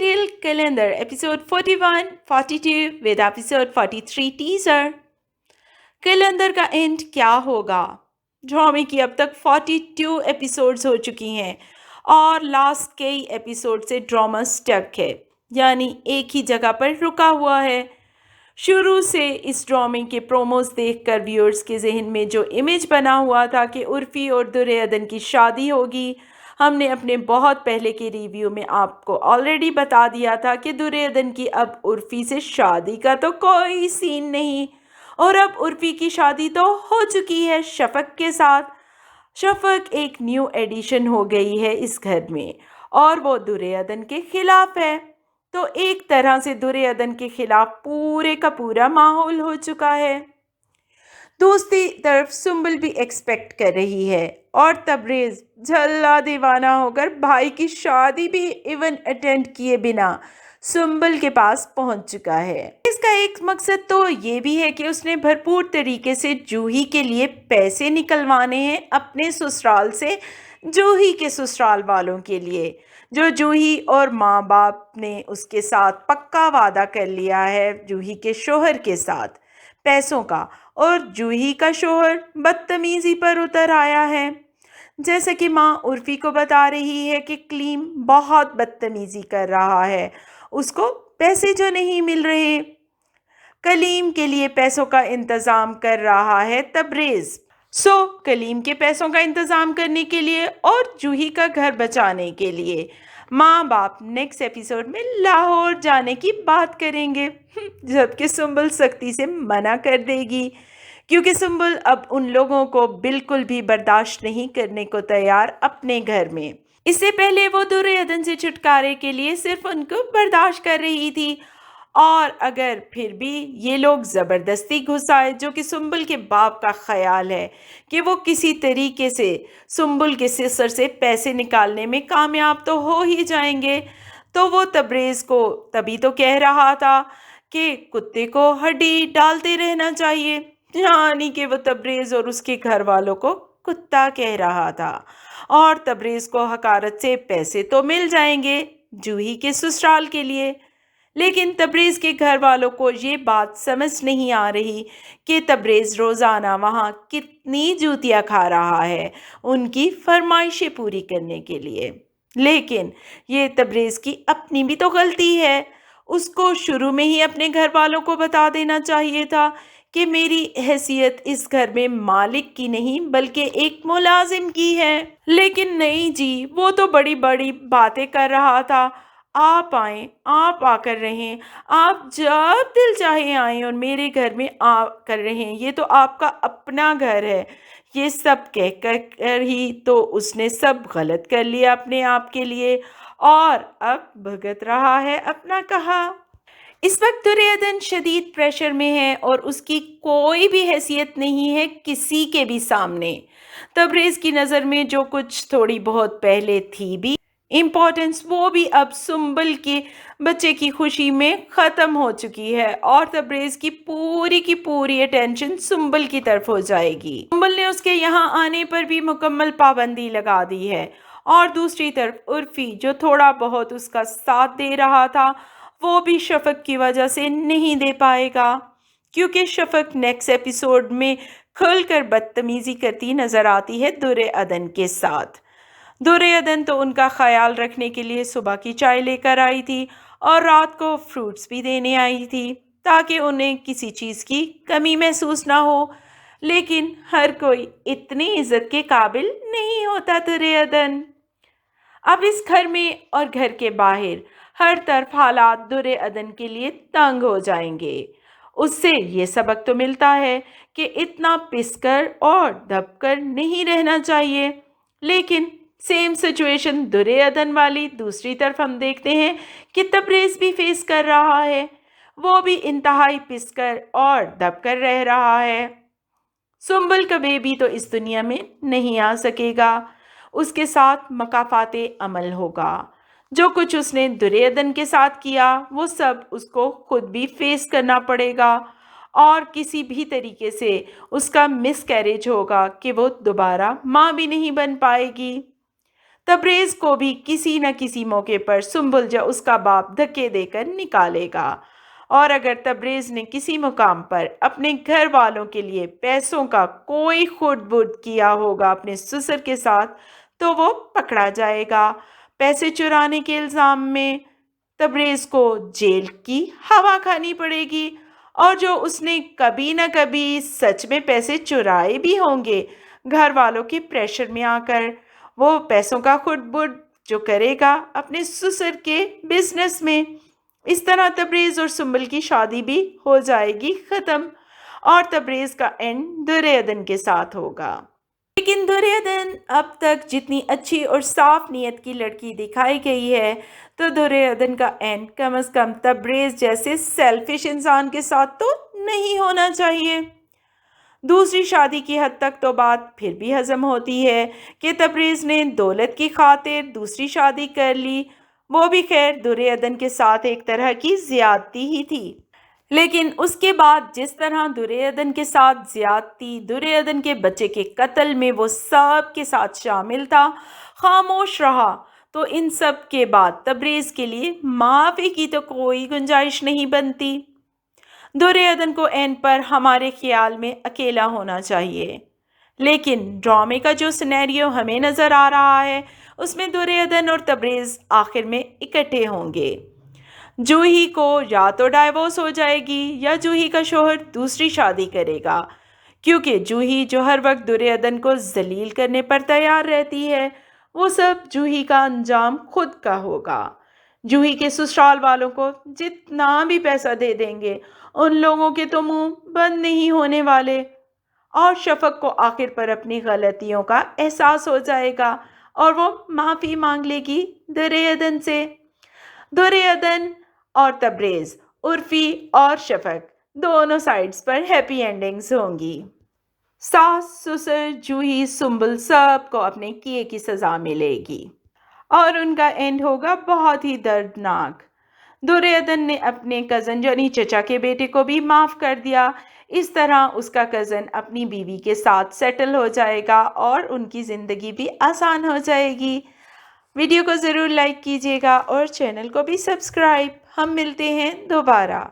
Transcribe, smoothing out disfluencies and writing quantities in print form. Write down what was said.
serial calendar, episode 41, 42 with episode 43 teaser. Calendar का and क्या होगा? ड्रामे की अब तक 42 एपिसोड्स हो चुकी हैं और लास्ट कई एपिसोड से ड्रामा स्टक है, यानी एक ही जगह पर रुका हुआ है। शुरू से इस ड्रामे के प्रोमोज देखकर व्यूअर्स के जहन में जो इमेज बना हुआ था कि उर्फी और दुर्योधन की शादी होगी, हमने अपने बहुत पहले के रिव्यू में आपको ऑलरेडी बता दिया था कि दुर्योधन की अब उर्फी से शादी का तो कोई सीन नहीं, और अब उर्फी की शादी तो हो चुकी है शफक के साथ। शफक एक न्यू एडिशन हो गई है इस घर में और वो दुर्योधन के खिलाफ है। तो एक तरह से दुर्योधन के खिलाफ पूरे का पूरा माहौल हो चुका है। दूसरी तरफ सुंबल भी एक्सपेक्ट कर रही है और तबरेज झल्ला दीवाना होकर भाई की शादी भी इवन अटेंड किए बिना सुंबल के पास पहुंच चुका है। इसका एक मकसद तो ये भी है कि उसने भरपूर तरीके से जूही के लिए पैसे निकलवाने हैं अपने ससुराल से जूही के ससुराल वालों के लिए, जो जूही और माँ बाप ने उसके साथ पक्का वादा कर लिया है जूही के शोहर के साथ पैसों का, और जूही का शोहर बदतमीजी पर उतर आया है। जैसे कि माँ उर्फी को बता रही है कि कलीम बहुत बदतमीजी कर रहा है, उसको पैसे जो नहीं मिल रहे। कलीम के लिए पैसों का इंतज़ाम कर रहा है तबरेज़। कलीम के पैसों का इंतज़ाम करने के लिए और जूही का घर बचाने के लिए माँ बाप नेक्स्ट एपिसोड में लाहौर जाने की बात करेंगे, जबकि सुंबल सख्ती से मना कर देगी क्योंकि सुंबल अब उन लोगों को बिल्कुल भी बर्दाश्त नहीं करने को तैयार अपने घर में। इससे पहले वो दुर्योधन से छुटकारे के लिए सिर्फ उनको बर्दाश्त कर रही थी, और अगर फिर भी ये लोग ज़बरदस्ती घुस आए, जो कि सुंबल के बाप का ख्याल है कि वो किसी तरीके से सुंबल के सिसर से पैसे निकालने में कामयाब तो हो ही जाएंगे, तो वो तबरेज़ को तभी तो कह रहा था कि कुत्ते को हड्डी डालते रहना चाहिए, यानी कि वो तबरेज़ और उसके घर वालों को कुत्ता कह रहा था। और तबरेज़ को हकारत से पैसे तो मिल जाएंगे जूही के ससुराल के लिए, लेकिन तबरेज़ के घर वालों को ये बात समझ नहीं आ रही कि तबरेज़ रोज़ाना वहाँ कितनी जूतियाँ खा रहा है उनकी फरमाइशें पूरी करने के लिए। लेकिन ये तबरेज़ की अपनी भी तो गलती है, उसको शुरू में ही अपने घर वालों को बता देना चाहिए था कि मेरी हैसियत इस घर में मालिक की नहीं बल्कि एक मुलाजिम की है। लेकिन नहीं जी, वो तो बड़ी बड़ी बातें कर रहा था, आप आएँ, आप आकर रहें, आप जब दिल चाहे आएँ और मेरे घर में आ कर रहें, ये तो आपका अपना घर है। ये सब कह कर ही तो उसने सब गलत कर लिया अपने आप के लिए और अब भुगत रहा है अपना कहा। इस वक्त दुर्योधन शदीद प्रेशर में है और उसकी कोई भी हैसियत नहीं है किसी के भी सामने। तबरेज़ की नज़र में जो कुछ थोड़ी बहुत पहले थी भी इम्पोर्टेंस, वो भी अब सुंबल के बच्चे की खुशी में ख़त्म हो चुकी है और तबरेज़ की पूरी अटेंशन सुंबल की तरफ हो जाएगी। सुंबल ने उसके यहाँ आने पर भी मुकम्मल पाबंदी लगा दी है और दूसरी तरफ उर्फी जो थोड़ा बहुत उसका साथ दे रहा था वो भी शफक की वजह से नहीं दे पाएगा, क्योंकि शफक नेक्स्ट एपिसोड में खुलकर बदतमीजी करती नजर आती है दुर्योधन के साथ। दुर्योधन तो उनका ख्याल रखने के लिए सुबह की चाय लेकर आई थी और रात को फ्रूट्स भी देने आई थी ताकि उन्हें किसी चीज़ की कमी महसूस ना हो, लेकिन हर कोई इतनी इज्जत के काबिल नहीं होता दुर्योधन। अब इस घर में और घर के बाहर हर तरफ हालात दुर्योधन के लिए तंग हो जाएंगे। उससे ये सबक तो मिलता है कि इतना पिसकर और दबकर नहीं रहना चाहिए, लेकिन सेम सिचुएशन दुर्योधन वाली दूसरी तरफ हम देखते हैं कि तबरेज़ भी फेस कर रहा है, वो भी इंतहाई पिसकर और दबकर रह रहा है। सुंबल कभी भी तो इस दुनिया में नहीं आ सकेगा, उसके साथ मकाफाते अमल होगा। जो कुछ उसने दुर्योधन के साथ किया वो सब उसको खुद भी फेस करना पड़ेगा और किसी भी तरीके से उसका मिसकैरेज होगा कि वो दोबारा माँ भी नहीं बन पाएगी। तबरेज़ को भी किसी न किसी मौके पर सुंबुल या उसका बाप धक्के देकर निकालेगा। और अगर तबरेज़ ने किसी मुकाम पर अपने घर वालों के लिए पैसों का कोई खुर्द-बुर्द किया होगा अपने ससुर के साथ, तो वो पकड़ा जाएगा। पैसे चुराने के इल्ज़ाम में तबरेज़ को जेल की हवा खानी पड़ेगी, और जो उसने कभी न कभी सच में पैसे चुराए भी होंगे, घर वालों के प्रेशर में आकर, वो पैसों का खुर्द-बुर्द जो करेगा अपने ससुर के बिज़नेस में। इस तरह तबरेज़ और सुंबल की शादी भी हो जाएगी ख़त्म, और तबरेज़ का एंड दुर्योधन के साथ होगा। लेकिन दुर्योधन अब तक जितनी अच्छी और साफ नीयत की लड़की दिखाई गई है, तो दुर्योधन का एंड कम से कम तबरेज़ जैसे सेल्फिश इंसान के साथ तो नहीं होना चाहिए। दूसरी शादी की हद तक तो बात फिर भी हजम होती है कि तबरेज़ ने दौलत की खातिर दूसरी शादी कर ली, वो भी खैर दुर्योधन के साथ एक तरह की ज़्यादती ही थी। लेकिन उसके बाद जिस तरह दुर्योधन के साथ ज़्यादती, दुर्योधन के बच्चे के कत्ल में वो सब के साथ शामिल था, खामोश रहा, तो इन सब के बाद तबरेज़ के लिए माफ़ी की तो कोई गुंजाइश नहीं बनती। दुर्योधन को एंड पर हमारे ख्याल में अकेला होना चाहिए, लेकिन ड्रामे का जो सिनेरियो हमें नज़र आ रहा है, उसमें दुर्योधन और तबरेज़ आखिर में इकट्ठे होंगे। जूही को या तो डाइवोर्स हो जाएगी या जूही का शौहर दूसरी शादी करेगा, क्योंकि जूही जो हर वक्त दुर्योधन को जलील करने पर तैयार रहती है, वो सब जूही का अंजाम खुद का होगा। जूही के ससुराल वालों को जितना भी पैसा दे देंगे, उन लोगों के तो मुंह बंद नहीं होने वाले, और शफक को आखिर पर अपनी गलतियों का एहसास हो जाएगा और वो माफ़ी मांग लेगी दुर्योधन से। दुर्योधन और तबरेज़, उर्फ़ी और शफक, दोनों साइड्स पर हैप्पी एंडिंग्स होंगी। सास, ससुर, जूही, सुंबल सबको अपने किए की सज़ा मिलेगी, और उनका एंड होगा बहुत ही दर्दनाक। दुर्योधन ने अपने कज़न यानी चचा के बेटे को भी माफ़ कर दिया। इस तरह उसका कज़न अपनी बीवी के साथ सेटल हो जाएगा और उनकी ज़िंदगी भी आसान हो जाएगी। वीडियो को ज़रूर लाइक कीजिएगा और चैनल को भी सब्सक्राइब। हम मिलते हैं दोबारा।